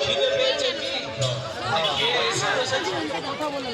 খিদে পেয়েছে কি? কথা বলে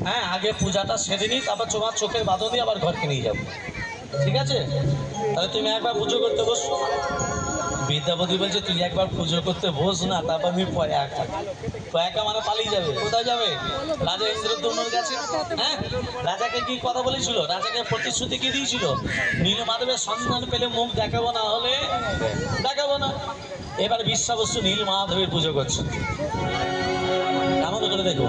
হ্যাঁ, আগে পূজাটা সেরে নিই, তারপর তোমার চোখের বাঁধো দিয়ে আবার ঘরকে নিয়ে যাবো, ঠিক আছে? তাহলে তুমি একবার পুজো করতে বসো। বিদ্যাপতি বলছে তুই একবার পুজো করতে বস না, তারপর আমি পয়াকা। পয়াকা মানে পালিয়ে যাবে। কোথায় যাবে? রাজা ইন্দ্রদ্যুম্নের কাছে। হ্যাঁ, রাজাকে কি কথা বলেছিল? রাজাকে প্রতিশ্রুতি কি দিয়েছিল? নীলমাধবের সন্ধান পেলে মুখ দেখাবো, না হলে দেখাবো না। এবার বিশ্বাবস্তু নীলমাধবের পুজো করছে। কেমন করে দেখো,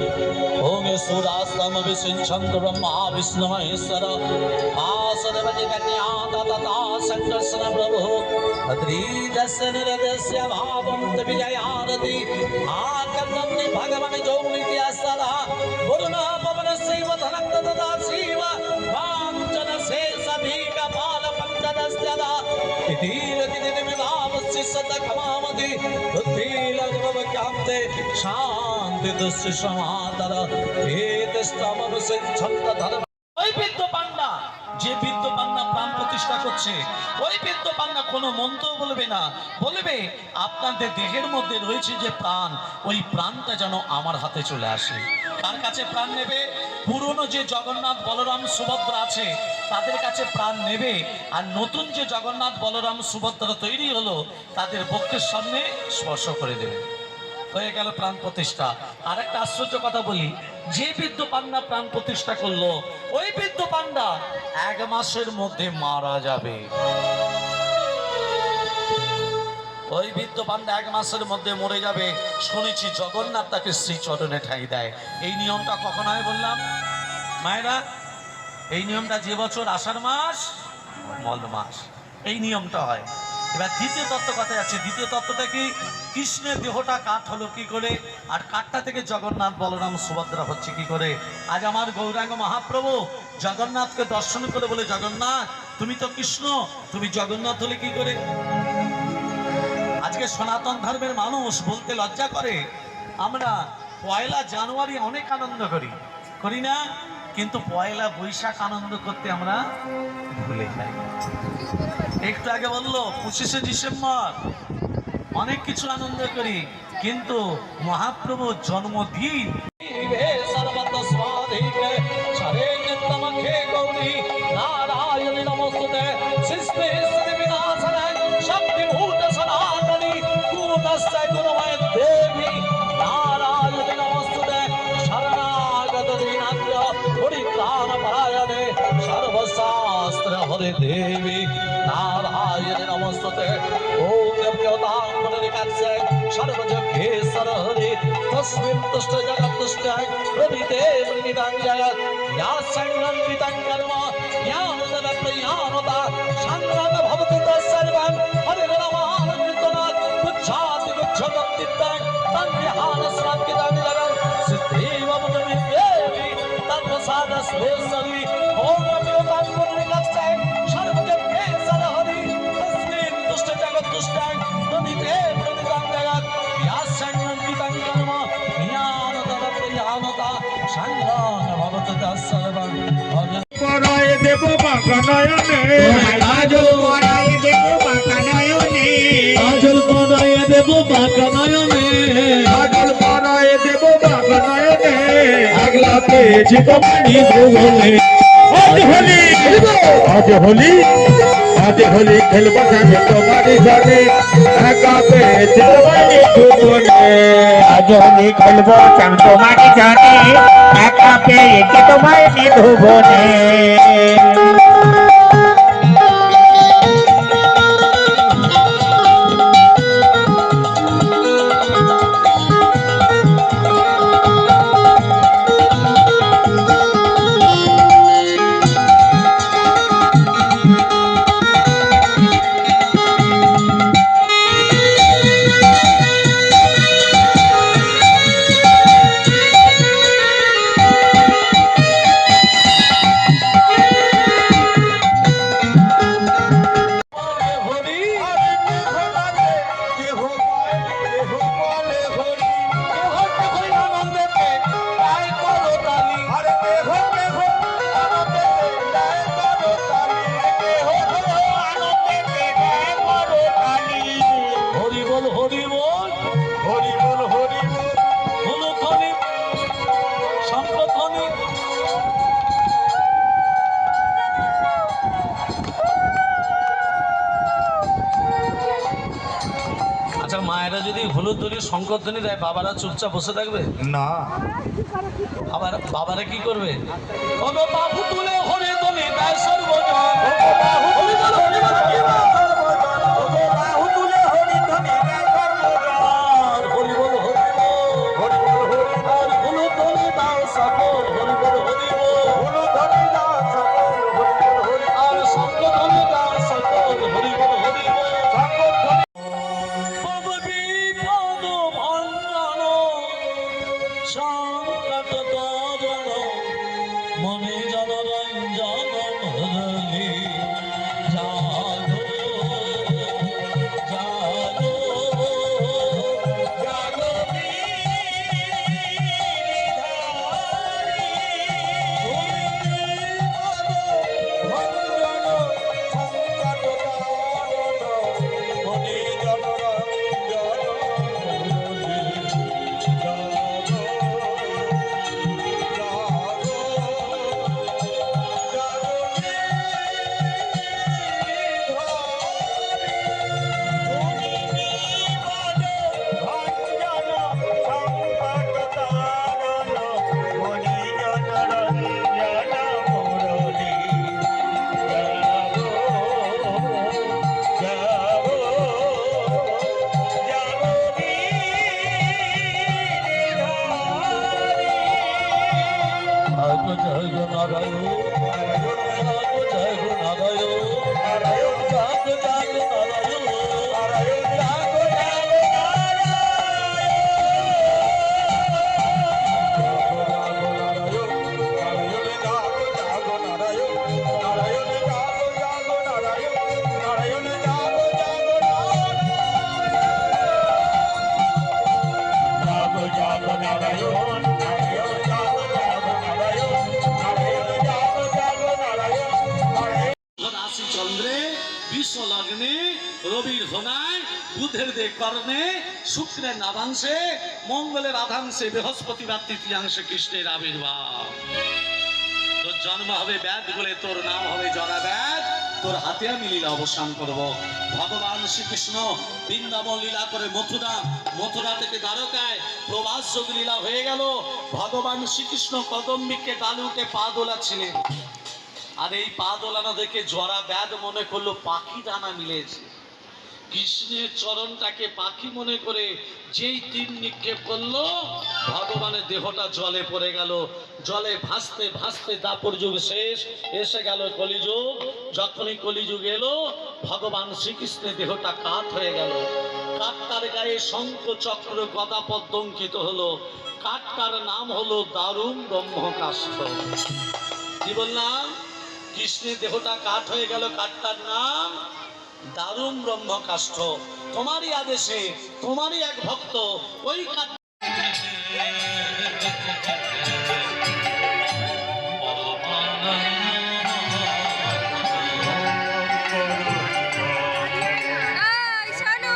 ওম সুরাস্তম বিসিঞ্চন্ত ব্রহ্মা বিষ্ণু মহেশ্বর আসদেব জগন্নাথ সংদর্শন প্রভু ত্রিদশ নিরদস্য ভাবন্ত বিজয়ারতি আকন্নন্নি ভগবান জৌনিতি আসরা বরুণ পবন শিব ধনক্ত তথা শিব কাঞ্চন শেষ ভীক পাল পঞ্চদস্যদা ইতিরতি দিমিদাবস্য সদ ক্ষমামতি বুদ্ধিলগ্ভবক্যান্তে শান্তি দুশ্চ সমাদর এতস্তম বিসিঞ্চন্ত ধর্ম। ওই বৃদ্ধ পান্ডা, যে বৃদ্ধ পান্ডা প্রাণ প্রতিষ্ঠা করছে, ওই বৃদ্ধ পান্ডা কোনো মন্ত্র বলবে না, বলবে আপনাদের দেহের মধ্যে রয়েছে যে প্রাণ, ওই প্রাণটা যেন আমার হাতে চলে আসে। কার কাছে প্রাণ নেবে? পুরনো যে জগন্নাথ বলরাম সুভদ্রা আছে তাদের কাছে প্রাণ নেবে, আর নতুন যে জগন্নাথ বলরাম সুভদ্রা তৈরি হলো তাদের বক্ষের সামনে স্পর্শ করে দেবে। হয়ে গেল প্রাণ প্রতিষ্ঠা। আর একটা আশ্চর্য কথা বলি, যে বৃদ্ধ পান্ডা প্রাণ প্রতিষ্ঠা করলো, ওই বৃদ্ধ পান্ডা 1 মাসের মধ্যে মারা যাবে। ওই বৃদ্ধ পান্ডা 1 মাসের মধ্যে মরে যাবে। শুনেছি জগন্নাথ তাকে শ্রীচরণে ঠাঁই দেয়। এই নিয়মটা কখন হয় বললাম মায়েরা? এই নিয়মটা যে বছর আষাঢ় মাস মল মাস এই নিয়মটা হয়। এবার দ্বিতীয় তত্ত্ব কথায় আছে। দ্বিতীয় তত্ত্বটা কি? কৃষ্ণের দেহটা কাঠ হলো কি করে, আর কাঠটা থেকে জগন্নাথ বলরাম সুভদ্রা হচ্ছে কি করে। আজ আমার গৌরাঙ্গ মহাপ্রভু জগন্নাথকে দর্শন করে বলে, জগন্নাথ তুমি তো কৃষ্ণ, তুমি জগন্নাথ হলে কি করে? আজকে সনাতন ধর্মের মানুষ বলতে লজ্জা করে, আমরা পয়লা জানুয়ারি অনেক আনন্দ করি, করি না? কিন্তু পয়লা বৈশাখ আনন্দ করতে আমরা ভুলে যাই। একটু আগে বললো 25শে ডিসেম্বর অনেক কিছু আনন্দ করি, কিন্তু মহাপ্রভুর জন্মদিন সর্বশাস্ত্র হরে দেবী নারায়ণ নমস্তুতে। ওম দেবতাঙ্গনিকাক্ষে সর্বযজ্ঞেশ্বর হরি তস্মিन् তুষ্ট জগৎতুষ্টায় প্রভৃতের নিদান জগৎ ইয়া সংগ্রামিতাং কর্ম জ্ঞানদা প্রয়ানতা সংগ্রাম ভবতি তৎসর্বং হরির নামঃ কীর্তনাৎ উচ্ছাতি গুচ্ছভক্তিত্বং তন্বিহান স্রাবিতাং জগৎ সিদ্ধিম মুক্তি দেবী তৎপ্রসাদস্তেশ্বরী। ওম দেবতাঙ্গনিকাক্ষে সর্বযজ্ঞেশ্বর হরি তস্মিन् তুষ্ট জগৎতুষ্টায় প্রভৃতের নিদান জগৎ ইয়া সংগ্রামিতাং কর্ম জ্ঞানদা প্রয়ানতা সংগ্রাম ভবতি তৎসর্বং পরায় দেব বাঁকা নয়নে কাজল পরায় দেব বাঁকা নয়নে কাজল পরায় দেব বাঁকা নয়নে কাজল পরায় দেব বাঁকা নয়নে আগলা পেয়েছি তোমারি ভুবনে আজ হোলি আজ হোলি আজ হোলি খেলব সাথে তোমারি সাথে একা পেয়েছি তোমারি ভুবনে আজ হোলি খেলবো চান তোমারি জানে একা পেয়েছি তোমায় নিধুবনে আচ্ছা, মায়েরা যদি হলুদ ধরে শঙ্করধ্বনি দেয়, বাবারা চুপচাপ বসে থাকবে না? আবার বাবারা কি করবে? ওগো বাবু তুলে হরে তুমি দেয় সর্বজন, বাহু তুলে হরি ধনি আর হরি বল হরি বল, আর হলুদ ধরে দাও সকল হরি বল হরি বল, আর শঙ্করধ্বনি দাও সকল হরি বল হরি বল। বিপদ ভঞ্জন সংকট তরণ মনে জনরঞ্জন মুরলী জাগো জাগো জাগো জয় গো নারায়ণ, জয় গো নারায়ণ, জয় গো নারায়ণ। রবির হোনায়, বুধের দে কর্ণে, শুক্রের নাভাংশে, মঙ্গলের আধাংশে, বৃহস্পতিবার তৃতীয়াংশে কৃষ্ণের আবির্ভাব। তোর জন্ম হবে ব্যাধ বলে, তোর নাম হবে জরা ব্যাধ, তোর হাতে আমি লীলা অবসান করব। ভগবান শ্রীকৃষ্ণ বৃন্দাবন লীলা করে মথুরা, মথুরা থেকে দ্বারকায় প্রবাস যোগ লীলা হয়ে গেল। ভগবান শ্রীকৃষ্ণ কদম্বিকে ডালুকে পা দোলাচ্ছিলেন, আর এই পা দোলানো দেখে জরা ব্যাধ মনে করলো পাখি ডানা মিলেছে। কৃষ্ণের চরণটাকে পাখি মনে করে যেই তীর নিক্ষেপ করলো, ভগবানের দেহটা জলে পড়ে গেল। জলে ভাসতে ভাসতে দাপর যুগ শেষ, এসে গেল কলিযুগ। যখনই কলিযুগ এলো, ভগবান শ্রীকৃষ্ণের দেহটা কাঠ হয়ে গেল। কাঠটার গায়ে শঙ্খ চক্র গদা পদ্ম অঙ্কিত হলো। কাঠটার নাম হলো দারুণ ব্রহ্মকাষ্ঠ। কি বললাম? কৃষ্ণের দেহটা কাঠ হয়ে গেল, কাঠটার নাম দারুণ ব্রহ্মকাষ্ঠ। তোমারই আদেশে, তোমারই এক ভক্ত ওই কাঠ আয় শানু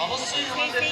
অবশ্যই আমাদের